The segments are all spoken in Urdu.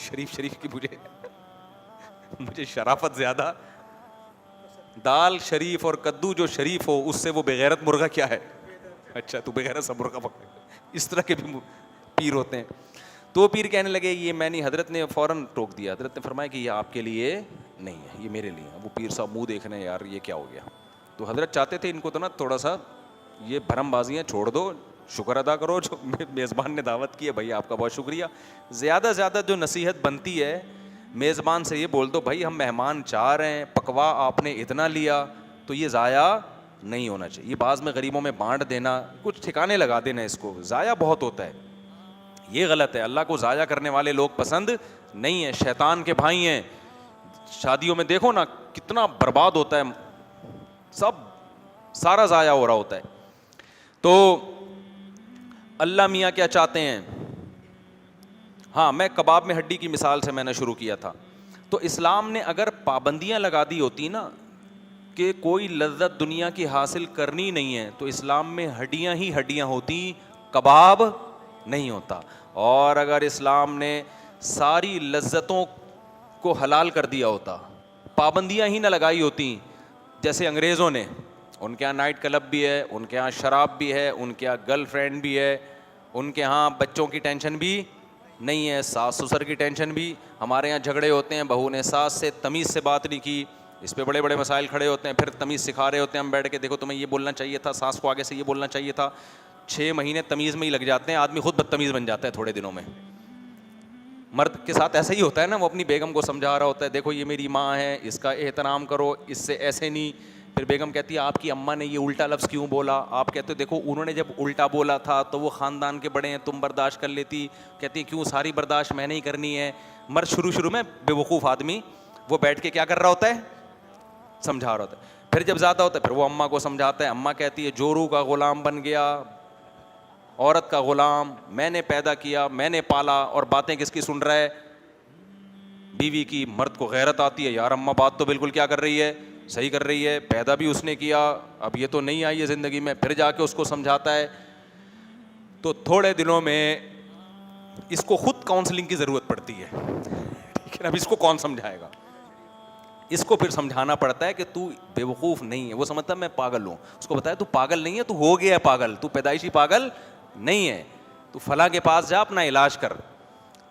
شریف کی مجھے شرافت زیادہ. دال شریف اور کدو جو شریف ہو اس سے وہ بغیرت مرغا کیا ہے. اچھا تو بغیرت سا مرغا پکڑے. اس طرح کے بھی پیر ہوتے ہیں. تو وہ پیر کہنے لگے یہ میں نہیں. حضرت نے فوراً ٹوک دیا. حضرت نے فرمایا کہ یہ آپ کے لیے نہیں ہے, یہ میرے لیے. وہ پیر صاحب منہ دیکھ رہے ہیں, یار یہ کیا ہو گیا. تو حضرت چاہتے تھے ان کو تو نا تھوڑا سا یہ بھرم بازیاں چھوڑ دو, شکر ادا کرو جو میزبان نے دعوت کی ہے, بھائی آپ کا بہت شکریہ. زیادہ سے زیادہ جو نصیحت بنتی ہے میزبان سے یہ بول دو, بھائی ہم مہمان چاہ رہے ہیں, پکوا آپ نے اتنا لیا تو یہ ضائع نہیں ہونا چاہیے. یہ بعض میں غریبوں میں بانٹ دینا, کچھ ٹھکانے لگا دینا, اس کو ضائع بہت ہوتا ہے, یہ غلط ہے. اللہ کو ضائع کرنے والے لوگ پسند نہیں ہیں, شیطان کے بھائی ہیں. شادیوں میں دیکھو نا کتنا برباد ہوتا ہے, سب سارا ضائع ہو رہا ہوتا ہے. تو اللہ میاں کیا چاہتے ہیں. ہاں میں کباب میں ہڈی کی مثال سے میں نے شروع کیا تھا. تو اسلام نے اگر پابندیاں لگا دی ہوتی نا کہ کوئی لذت دنیا کی حاصل کرنی نہیں ہے, تو اسلام میں ہڈیاں ہی ہڈیاں ہوتی, کباب نہیں ہوتا. اور اگر اسلام نے ساری لذتوں کو حلال کر دیا ہوتا, پابندیاں ہی نہ لگائی ہوتی جیسے انگریزوں نے. ان کے یہاں نائٹ کلب بھی ہے, ان کے یہاں شراب بھی ہے, ان کے یہاں گرل فرینڈ بھی ہے, ان کے یہاں بچوں کی ٹینشن بھی نہیں ہے, ساس سسر کی ٹینشن بھی. ہمارے یہاں جھگڑے ہوتے ہیں, بہو نے ساس سے تمیز سے بات نہیں کی, اس پہ بڑے بڑے مسائل کھڑے ہوتے ہیں, پھر تمیز سکھا رہے ہوتے ہیں ہم بیٹھ کے, دیکھو تمہیں یہ بولنا چاہیے تھا, ساس کو آگے سے یہ بولنا چاہیے تھا. 6 مہینے تمیز میں ہی لگ جاتے ہیں, آدمی خود بدتمیز بن جاتا ہے تھوڑے دنوں میں. مرد کے ساتھ ایسا ہی ہوتا ہے نا, وہ اپنی بیگم کو سمجھا رہا ہوتا ہے, دیکھو یہ میری ماں ہے, اس کا احترام کرو, اس سے ایسے نہیں. پھر بیگم کہتی ہے آپ کی اماں نے یہ الٹا لفظ کیوں بولا. آپ کہتے ہو دیکھو انہوں نے جب الٹا بولا تھا تو وہ خاندان کے بڑے ہیں, تم برداشت کر لیتی. کہتی ہے کیوں ساری برداشت میں نے ہی کرنی ہے. مرد شروع میں بے وقوف آدمی, وہ بیٹھ کے کیا کر رہا ہوتا ہے, سمجھا رہا ہوتا ہے. پھر جب زیادہ ہوتا ہے پھر وہ اماں کو سمجھاتا ہے. اماں کہتی ہے جورو کا غلام بن گیا, عورت کا غلام, میں نے پیدا کیا, میں نے پالا, اور باتیں کس کی سن رہا ہے, بیوی کی. مرد کو غیرت آتی ہے, یار اماں بات تو بالکل کیا کر رہی ہے, صحیح کر رہی ہے, پیدا بھی اس نے کیا, اب یہ تو نہیں آئی ہے زندگی میں. پھر جا کے اس کو سمجھاتا ہے. تو تھوڑے دنوں میں اس کو خود کاؤنسلنگ کی ضرورت پڑتی ہے, ٹھیک ہے نا. اب اس کو کون سمجھائے گا, اس کو پھر سمجھانا پڑتا ہے کہ تو بے وقوف نہیں ہے. وہ سمجھتا ہے میں پاگل ہوں, اس کو بتایا تو پاگل نہیں ہے, تو ہو گیا ہے پاگل, تو پیدائشی پاگل نہیں ہے, تو فلاں کے پاس جا اپنا علاج کر.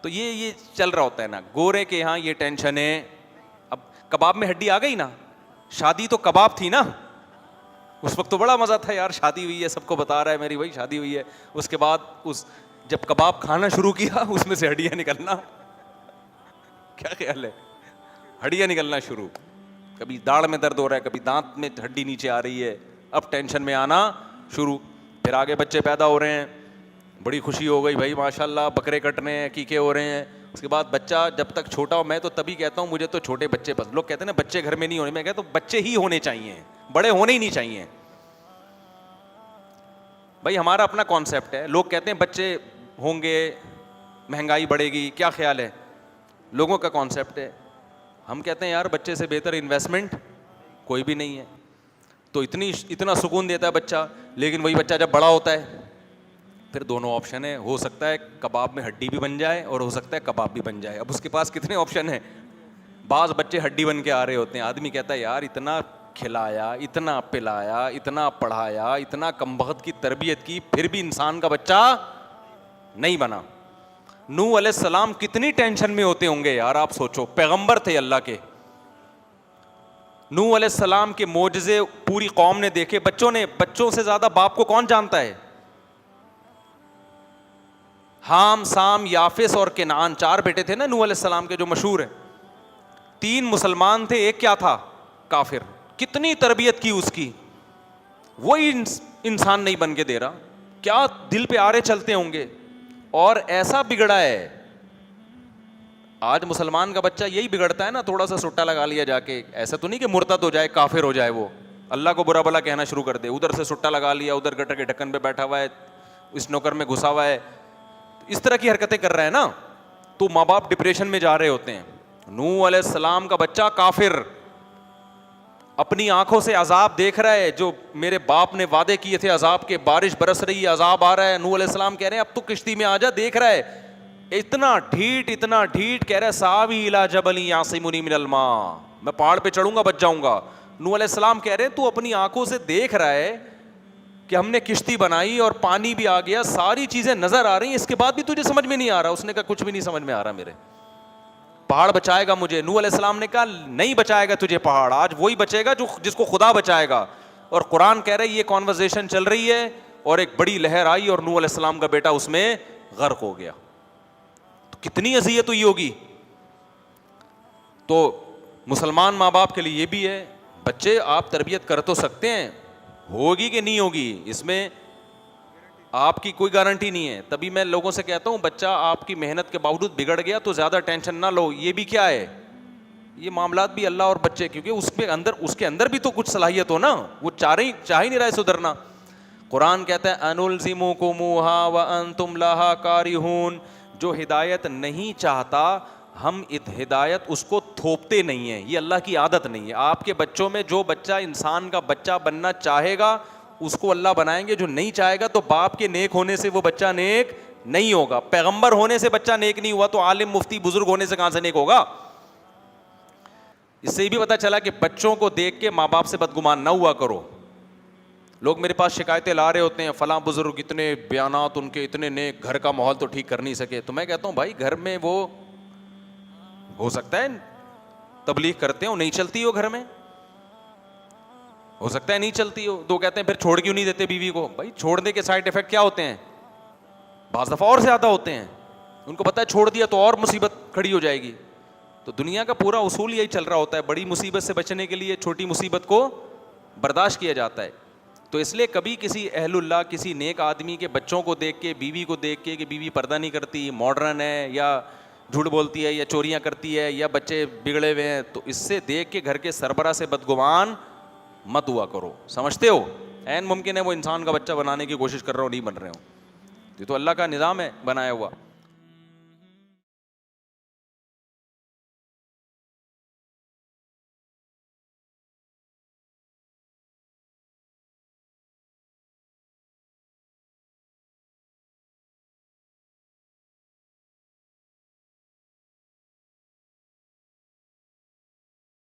تو یہ چل رہا ہوتا ہے نا. گورے کے یہاں یہ ٹینشن ہے. اب کباب میں ہڈی آ گئی نا, شادی تو کباب تھی نا, اس وقت تو بڑا مزہ تھا, یار شادی ہوئی ہے, سب کو بتا رہا ہے میری بھائی شادی ہوئی ہے. اس کے بعد جب کباب کھانا شروع کیا اس میں سے ہڈیاں نکلنا, کیا خیال ہے, ہڈیاں نکلنا شروع. کبھی داڑھ میں درد ہو رہا ہے, کبھی دانت میں ہڈی نیچے آ رہی ہے, اب ٹینشن میں آنا شروع. پھر آگے بچے پیدا ہو رہے ہیں, بڑی خوشی ہو گئی بھائی ماشاء اللہ, بکرے کٹ رہے ہیں, عقیقے ہو رہے ہیں. اس کے بعد بچہ جب تک چھوٹا ہو, میں تو تبھی کہتا ہوں مجھے تو چھوٹے بچے پسند. لوگ کہتے ہیں نا بچے گھر میں نہیں ہونے, میں کہتا ہوں بچے ہی ہونے چاہیے, بڑے ہونے ہی نہیں چاہیے. بھائی ہمارا اپنا کانسیپٹ ہے. لوگ کہتے ہیں بچے ہوں گے مہنگائی بڑھے گی, کیا خیال ہے, لوگوں کا کانسیپٹ ہے. ہم کہتے ہیں یار بچے سے بہتر انویسٹمنٹ کوئی بھی نہیں ہے. تو اتنا سکون دیتا ہے بچہ. لیکن وہی بچہ جب بڑا ہوتا ہے پھر دونوں آپشن ہے, ہو سکتا ہے کباب میں ہڈی بھی بن جائے اور ہو سکتا ہے کباب بھی بن جائے. اب اس کے پاس کتنے آپشن ہیں. بعض بچے ہڈی بن کے آ رہے ہوتے ہیں, آدمی کہتا ہے یار اتنا کھلایا, اتنا پلایا, اتنا پڑھایا, اتنا کم بخت کی تربیت کی, پھر بھی انسان کا بچہ نہیں بنا. نوح علیہ السلام کتنی ٹینشن میں ہوتے ہوں گے یار, آپ سوچو, پیغمبر تھے اللہ کے. نوح علیہ السلام کے معجزے پوری قوم نے دیکھے, بچوں سے زیادہ باپ کو کون جانتا ہے. حام, سام, یافس اور کنعان 4 بیٹے تھے نا نوح علیہ السلام کے جو مشہور ہیں. 3 مسلمان تھے, ایک کیا تھا, کافر. کتنی تربیت کی اس کی, وہی انسان نہیں بن کے دے رہا. کیا دل پہ آرے چلتے ہوں گے, اور ایسا بگڑا ہے. آج مسلمان کا بچہ یہی بگڑتا ہے نا, تھوڑا سا سٹا لگا لیا جا کے. ایسا تو نہیں کہ مرتد ہو جائے, کافر ہو جائے, وہ اللہ کو برا بلا کہنا شروع کر دے. ادھر سے سٹا لگا لیا, ادھر گٹر کے ڈھکن پہ بیٹھا ہوا ہے, اس نوکر میں گھسا ہوا ہے, اس طرح کی حرکتیں کر رہا ہے نا, تو ماں باپ ڈپریشن میں جا رہے ہوتے ہیں. نوح علیہ السلام کا بچہ کافر, اپنی آنکھوں سے عذاب دیکھ رہا ہے, جو میرے باپ نے وعدے کیے تھے عذاب کے, بارش برس رہی ہے, عذاب آ رہا ہے. نوح علیہ السلام کہہ رہے ہیں اب تو کشتی میں آ جا, دیکھ رہا ہے اتنا ڈھیٹ کہہ رہا ہے ساوی الی جبل یعصمنی من الماء, میں پہاڑ پہ چڑھوں گا بچ جاؤں گا. نوح علیہ السلام کہہ رہے ہیں تو اپنی آنکھوں سے دیکھ رہا ہے کہ ہم نے کشتی بنائی اور پانی بھی آ گیا, ساری چیزیں نظر آ رہی ہیں, اس کے بعد بھی تجھے سمجھ میں نہیں آ رہا. اس نے کہا کچھ بھی نہیں سمجھ میں آ رہا میرے, پہاڑ بچائے گا مجھے. نوح علیہ السلام نے کہا نہیں بچائے گا تجھے پہاڑ, آج وہی بچے گا جس کو خدا بچائے گا. اور قرآن کہہ رہا ہے یہ کانورزیشن چل رہی ہے اور ایک بڑی لہر آئی اور نوح علیہ السلام کا بیٹا اس میں غرق ہو گیا. تو کتنی اذیت ہوئی ہوگی. تو مسلمان ماں باپ کے لیے یہ بھی ہے, بچے آپ تربیت کر تو سکتے ہیں, ہوگی کہ نہیں ہوگی اس میں آپ کی کوئی گارنٹی نہیں ہے. تبھی میں لوگوں سے کہتا ہوں بچہ آپ کی محنت کے باوجود بگڑ گیا تو زیادہ ٹینشن نہ لو, یہ بھی کیا ہے, یہ معاملات بھی اللہ اور بچے, کیونکہ اس کے اندر بھی تو کچھ صلاحیت ہو نا, وہ چاہ ہی نہیں رہا ہے سدھرنا. قرآن کہتا ہے انلزمکموہا وانتم لہا کارہون, جو ہدایت نہیں چاہتا ہم ہدایت اس کو تھوپتے نہیں ہیں, یہ اللہ کی عادت نہیں ہے. آپ کے بچوں میں جو بچہ انسان کا بچہ بننا چاہے گا اس کو اللہ بنائیں گے, جو نہیں چاہے گا تو باپ کے نیک ہونے سے وہ بچہ نیک نہیں ہوگا. پیغمبر ہونے سے بچہ نیک نہیں ہوا تو عالم مفتی بزرگ ہونے سے کہاں سے نیک ہوگا. اس سے یہ بھی پتہ چلا کہ بچوں کو دیکھ کے ماں باپ سے بدگمان نہ ہوا کرو. لوگ میرے پاس شکایتیں لا رہے ہوتے ہیں, فلاں بزرگ اتنے بیانات ان کے اتنے نیک, گھر کا ماحول تو ٹھیک کر نہیں سکے. تو میں کہتا ہوں بھائی گھر میں وہ ہو سکتا ہے تبلیغ کرتے ہو, نہیں چلتی ہو گھر میں, ہو سکتا ہے نہیں چلتی ہو. تو کہتے ہیں پھر چھوڑ کیوں نہیں دیتے بیوی کو. بھائی چھوڑنے کے سائڈ افیکٹ کیا ہوتے ہیں, بعض دفعہ اور زیادہ ہوتے ہیں. ان کو پتہ ہے چھوڑ دیا تو اور مصیبت کھڑی ہو جائے گی. تو دنیا کا پورا اصول یہی چل رہا ہوتا ہے, بڑی مصیبت سے بچنے کے لیے چھوٹی مصیبت کو برداشت کیا جاتا ہے. تو اس لیے کبھی کسی اہل اللہ کسی نیک آدمی کے بچوں کو دیکھ کے, بیوی کو دیکھ کے کہ بیوی پردہ نہیں کرتی, ماڈرن ہے, یا جھوٹ بولتی ہے, یا چوریاں کرتی ہے, یا بچے بگڑے ہوئے ہیں, تو اس سے دیکھ کے گھر کے سربراہ سے بدگمان مت ہوا کرو. سمجھتے ہو عین ممکن ہے وہ انسان کا بچہ بنانے کی کوشش کر رہا ہو, نہیں بن رہے ہو. یہ تو اللہ کا نظام ہے بنایا ہوا.